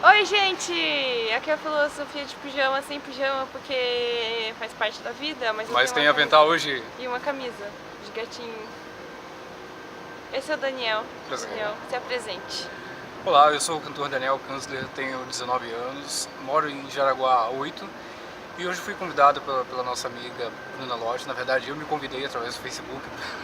Oi, gente! Aqui é a filosofia de pijama sem pijama porque faz parte da vida, mas eu Mas tenho tem uma avental camisa hoje? e uma camisa de gatinho. Esse é o Daniel. Prazer. Daniel, se apresente. Olá, eu sou o cantor Daniel Kanzler, tenho 19 anos, moro em Jaraguá há 8 e hoje fui convidado pela nossa amiga Bruna Lodge. Na verdade, eu me convidei através do Facebook.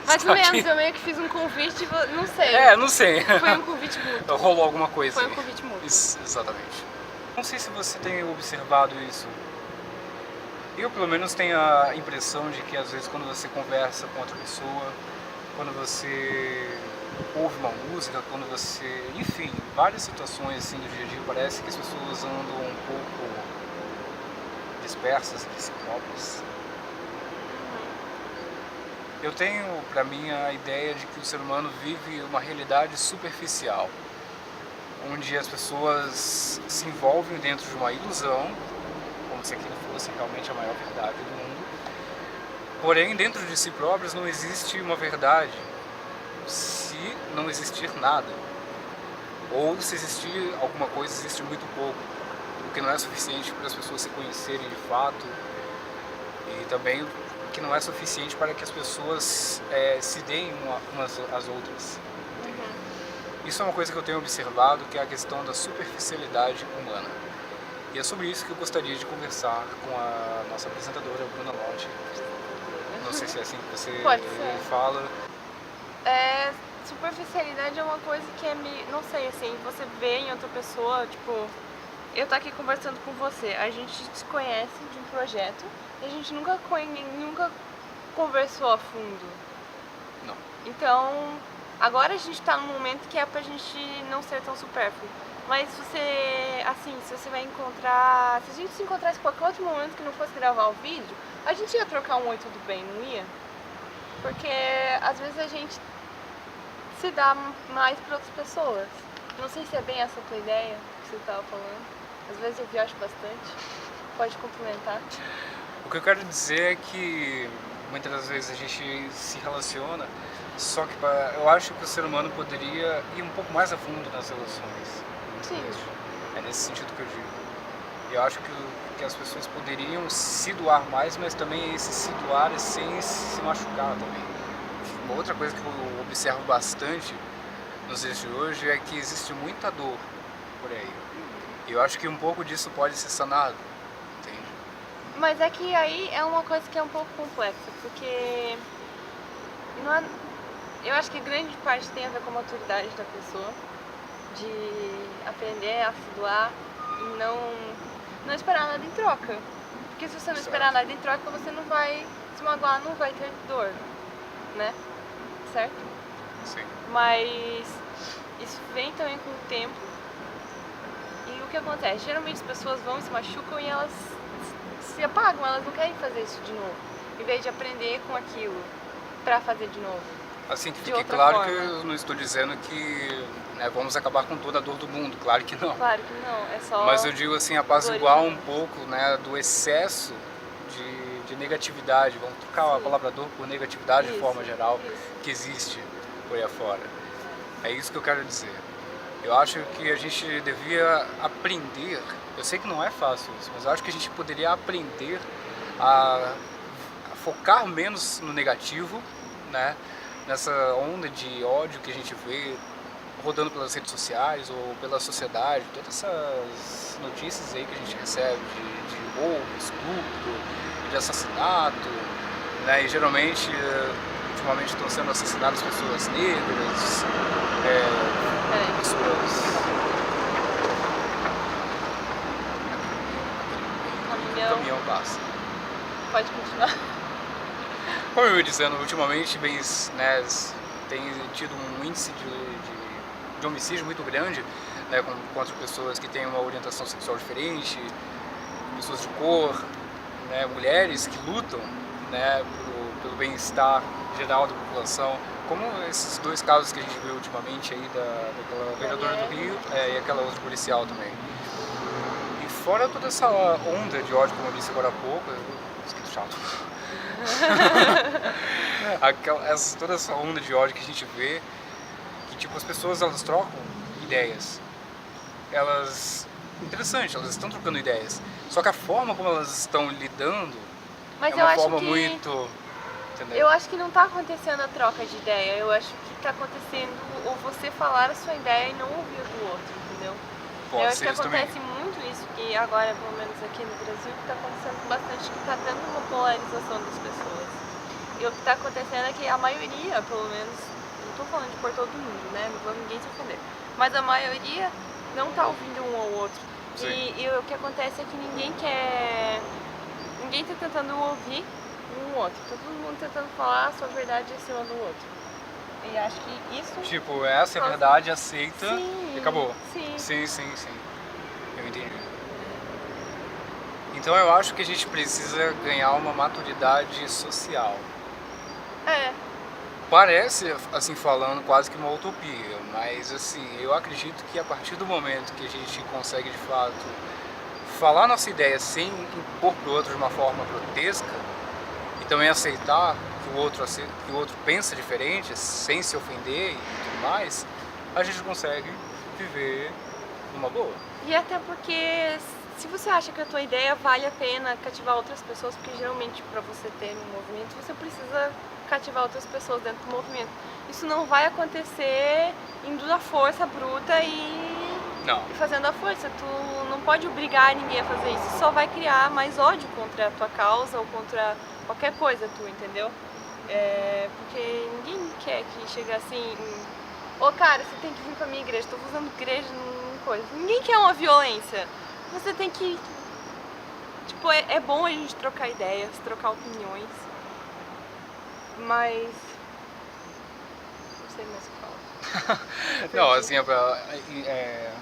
Mais ou menos, eu meio que fiz um convite, não sei. Não sei. Foi um convite mútuo. Rolou alguma coisa. Foi um convite mútuo. Exatamente. Não sei se você tem observado isso. Eu, pelo menos, tenho a impressão de que, às vezes, quando você conversa com outra pessoa, quando você ouve uma música, quando você... Enfim, várias situações assim do dia a dia, parece que as pessoas andam um pouco dispersas de si próprias. Eu tenho, pra mim, a ideia de que o ser humano vive uma realidade superficial, onde as pessoas se envolvem dentro de uma ilusão, como se aquilo fosse realmente a maior verdade do mundo. Porém, dentro de si próprios não existe uma verdade, se não existir nada. Ou se existir alguma coisa, existe muito pouco, o que não é suficiente para as pessoas se conhecerem de fato, e também o que não é suficiente para que as pessoas se deem umas às outras. Isso é uma coisa que eu tenho observado, que é a questão da superficialidade humana. E é sobre isso que eu gostaria de conversar com a nossa apresentadora, Bruna Lodge. Não sei se é assim que você fala. Superficialidade é uma coisa que é não sei, assim, você vê em outra pessoa, tipo, eu tô aqui conversando com você, a gente se conhece de um projeto e a gente nunca conversou a fundo. Não. Então, agora a gente tá num momento que é pra gente não ser tão supérfluo. Mas você, assim, se você vai encontrar, se a gente se encontrasse em qualquer outro momento que não fosse gravar o vídeo, a gente ia trocar um oi, tudo bem, não ia? Porque às vezes a gente se dá mais para outras pessoas. Não sei se é bem essa a tua ideia que você estava falando. Às vezes eu viajo bastante. Pode complementar. O que eu quero dizer é que muitas das vezes a gente se relaciona, só que eu acho que o ser humano poderia ir um pouco mais a fundo nas relações. Sim. É nesse sentido que eu digo. Eu acho que as pessoas poderiam se doar mais, mas também esse se doar sem se machucar também. Uma outra coisa que eu observo bastante nos dias de hoje é que existe muita dor por aí. E eu acho que um pouco disso pode ser sanado, entende? Mas é que aí é uma coisa que é um pouco complexa, porque não é... eu acho que grande parte tem a ver com a maturidade da pessoa, de aprender a se doar e não esperar nada em troca. Porque se você não esperar nada em troca, você não vai se magoar, não vai ter dor, né? Certo? Sim. Mas isso vem também com o tempo. E o que acontece? Geralmente as pessoas vão, se machucam e elas se apagam, elas não querem fazer isso de novo, em vez de aprender com aquilo pra fazer de novo. Assim que fique claro que eu não estou dizendo que vamos acabar com toda a dor do mundo, claro que não. Claro que não, é só... Mas eu digo assim, apaziguar um pouco do excesso de negatividade, vamos trocar a palavra dor por negatividade de forma geral, que existe por aí afora. É isso que eu quero dizer. Eu acho que a gente devia aprender, eu sei que não é fácil isso, mas eu acho que a gente poderia aprender a focar menos no negativo, né? Nessa onda de ódio que a gente vê rodando pelas redes sociais ou pela sociedade, todas essas notícias aí que a gente recebe de roubo, estupro, de assassinato, né? E geralmente, ultimamente estão sendo assassinadas pessoas negras, pessoas... O caminhão passa. Pode continuar. Como eu ia dizendo, ultimamente tem tido um índice de homicídio muito grande, né, contra pessoas que têm uma orientação sexual diferente, pessoas de cor, né, mulheres que lutam, né, pelo bem-estar geral da população, como esses dois casos que a gente viu ultimamente aí daquela vereadora do Rio e aquela outra policial também. E fora toda essa onda de ódio, como eu disse agora há pouco, escrito chato. Toda essa onda de ódio que a gente vê, que tipo, as pessoas elas trocam ideias, elas interessante, elas estão trocando ideias. Só que a forma como elas estão lidando Mas é eu uma acho forma que muito... Entendeu? eu acho que não tá acontecendo a troca de ideia. Eu acho que tá acontecendo o você falar a sua ideia e não ouvir o do outro, entendeu? Eu Pode acho que ser isso também. acontece muito isso, que agora, pelo menos aqui no Brasil, que tá acontecendo bastante, que tá tendo uma polarização das pessoas. E o que tá acontecendo é que a maioria, pelo menos, não tô falando de por todo mundo, né? Não vou ninguém se ofender. Mas a maioria não tá ouvindo um ao outro. E o que acontece é que ninguém tá tentando ouvir um outro. Tá todo mundo tentando falar a sua verdade acima do outro. E acho que isso... Tipo, essa é a verdade, aceita Sim, e acabou. sim. Sim. Eu entendi. Então eu acho que a gente precisa ganhar uma maturidade social. É. Parece, assim, falando quase que uma utopia, mas assim, eu acredito que a partir do momento que a gente consegue de fato falar nossa ideia sem impor pro outro de uma forma grotesca e também aceitar que o outro pensa diferente, sem se ofender e tudo mais, a gente consegue viver numa boa. E até porque se você acha que a tua ideia vale a pena cativar outras pessoas, porque geralmente para você ter um movimento, você precisa cativar outras pessoas dentro do movimento. Isso não vai acontecer indo à força bruta e fazendo a força. Tu não pode obrigar ninguém a fazer isso. Só vai criar mais ódio contra a tua causa ou contra qualquer coisa tu, entendeu? Porque ninguém quer que chegue assim... Ô cara, você tem que vir pra minha igreja, tô usando igreja numa coisa. Ninguém quer uma violência. Você tem que... Tipo, é bom a gente trocar ideias, trocar opiniões. Mas... Não sei mais o que falar. Não, assim,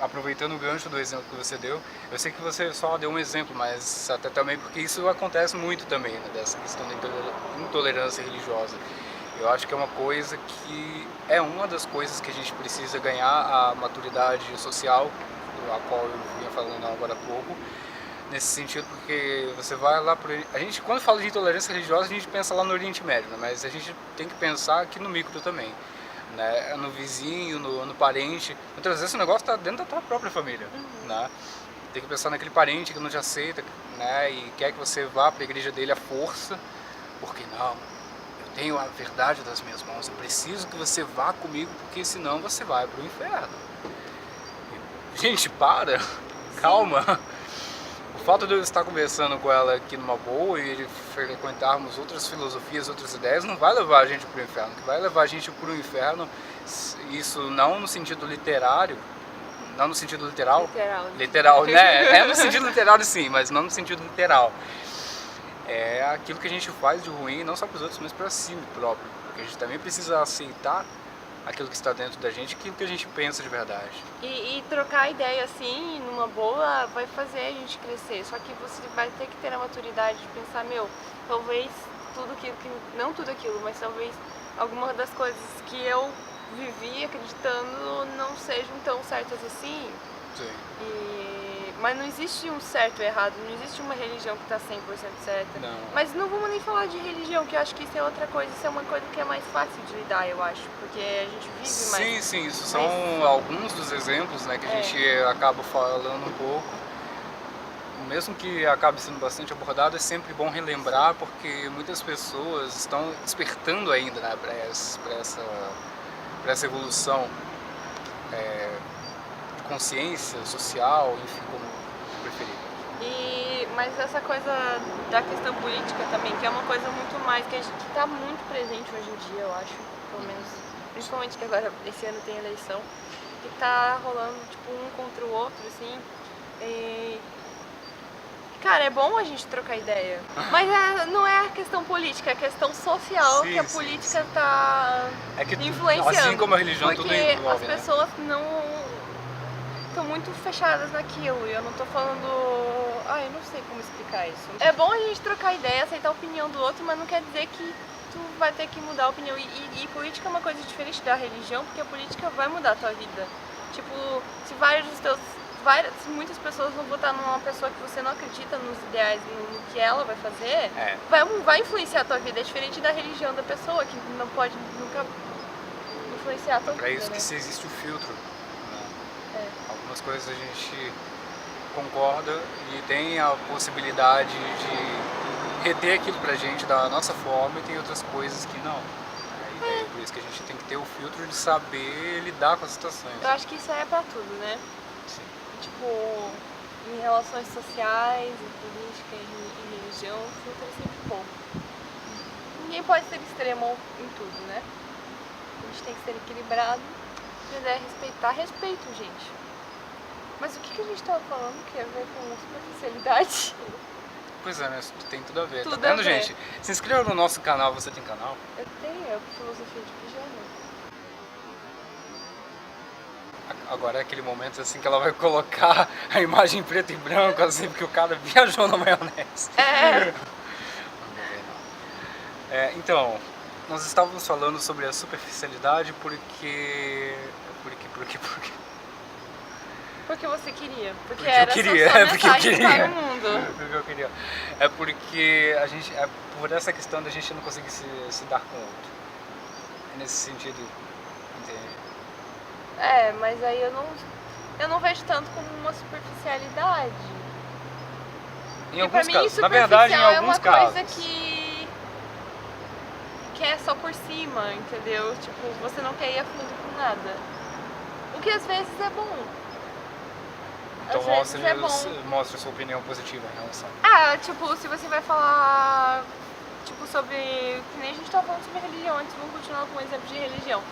aproveitando o gancho do exemplo que você deu, eu sei que você só deu um exemplo, mas até também porque isso acontece muito também, né, dessa questão da intolerância religiosa. Eu acho que é uma coisa que é uma das coisas que a gente precisa ganhar a maturidade social, a qual eu vinha falando agora há pouco, nesse sentido, porque você vai lá a gente, quando fala de intolerância religiosa, a gente pensa lá no Oriente Médio, né? Mas a gente tem que pensar aqui no micro também, né? No vizinho, no parente. Muitas vezes o negócio está dentro da tua própria família, né? Tem que pensar naquele parente que não te aceita, né? E quer que você vá para a igreja dele à força, porque não, eu tenho a verdade das minhas mãos, eu preciso que você vá comigo, porque senão você vai para o inferno. Gente, para, calma. O fato de eu estar conversando com ela aqui numa boa e de frequentarmos outras filosofias, outras ideias, não vai levar a gente para o inferno. O que vai levar a gente para o inferno, isso não no sentido literário, não no sentido literal. Literal, né? É no sentido literário sim, mas não no sentido literal. É aquilo que a gente faz de ruim, não só para os outros, mas para si próprio. Porque a gente também precisa aceitar aquilo que está dentro da gente, aquilo que a gente pensa de verdade. E trocar ideia assim, numa boa, vai fazer a gente crescer. Só que você vai ter que ter a maturidade de pensar, talvez tudo aquilo, não tudo aquilo, mas talvez algumas das coisas que eu vivi acreditando não sejam tão certas assim. Sim. Mas não existe um certo e errado, não existe uma religião que está 100% certa. Não. Mas não vamos nem falar de religião, que eu acho que isso é outra coisa, isso é uma coisa que é mais fácil de lidar, eu acho, porque a gente vive mais. Sim, isso são alguns dos exemplos, né, que a gente acaba falando um pouco. Mesmo que acabe sendo bastante abordado, é sempre bom relembrar, porque muitas pessoas estão despertando ainda, né, para essa evolução de consciência social, enfim, como preferir. Mas essa coisa da questão política também, que é uma coisa muito mais, que está muito presente hoje em dia, eu acho, pelo menos, principalmente que agora esse ano tem eleição, que tá rolando tipo um contra o outro, assim. Cara, é bom a gente trocar ideia. Mas não é a questão política, é a questão social que a política tá influenciando. Assim como a religião, tudo envolve, porque as pessoas não estão muito fechadas naquilo. E eu não tô falando... eu não sei como explicar isso. É bom a gente trocar ideia, aceitar a opinião do outro, mas não quer dizer que tu vai ter que mudar a opinião. E política é uma coisa diferente da religião, porque a política vai mudar a tua vida. Tipo, se muitas pessoas vão votar numa pessoa que você não acredita nos ideais, no que ela vai fazer, vai influenciar a tua vida. É diferente da religião da pessoa, que não pode nunca influenciar a tua vida. Para isso né? que existe o filtro. Né? Algumas coisas a gente concorda e tem a possibilidade de reter aquilo pra gente da nossa forma, e tem outras coisas que não. E daí, por isso que a gente tem que ter o filtro de saber lidar com as situações. Eu acho que isso é pra tudo, né? Sim. Tipo, em relações sociais, em política, em religião, o filtro é sempre bom. Ninguém pode ser extremo em tudo, né? A gente tem que ser equilibrado. Se quiser respeitar, respeito, gente. Mas o que a gente tava falando que a ver com superficialidade? Pois é, né? Tem tudo a ver. Tudo Tá vendo, a ver. gente? Se inscreva no nosso canal. Você tem canal? Eu tenho, é filosofia de pijama. Agora é aquele momento assim que ela vai colocar a imagem em preto e branco, assim, porque o cara viajou na maionese. É. Então, nós estávamos falando sobre a superficialidade porque Porque você queria. Porque eu era queria, só porque eu mensagem queria. para o mundo. Porque eu queria. É porque a gente, por essa questão da gente não conseguir se dar com o outro. É nesse sentido, entende? É, mas aí eu não vejo tanto como uma superficialidade. Em Porque pra alguns mim, casos, na verdade, em superficial alguns é uma casos. coisa que é só por cima, entendeu? Tipo, você não quer ir a fundo com nada. O que às vezes é bom. Então Às vezes é bom. mostre sua opinião positiva em relação. Ah, tipo, se você vai falar, tipo, sobre, que nem a gente tava falando sobre religião, antes vamos continuar com um exemplo de religião.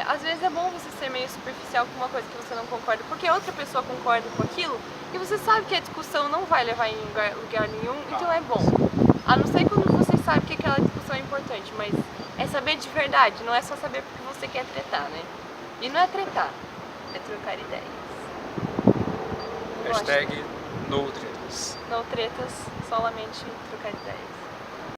Às vezes é bom você ser meio superficial com uma coisa que você não concorda, porque outra pessoa concorda com aquilo, e você sabe que a discussão não vai levar em lugar nenhum, então é bom. A não ser quando você sabe que aquela discussão é importante, mas é saber de verdade, não é só saber porque você quer tretar, né? E não é tretar, é trocar ideias. Hashtag no tretas. Não tretas, solamente trocar ideias.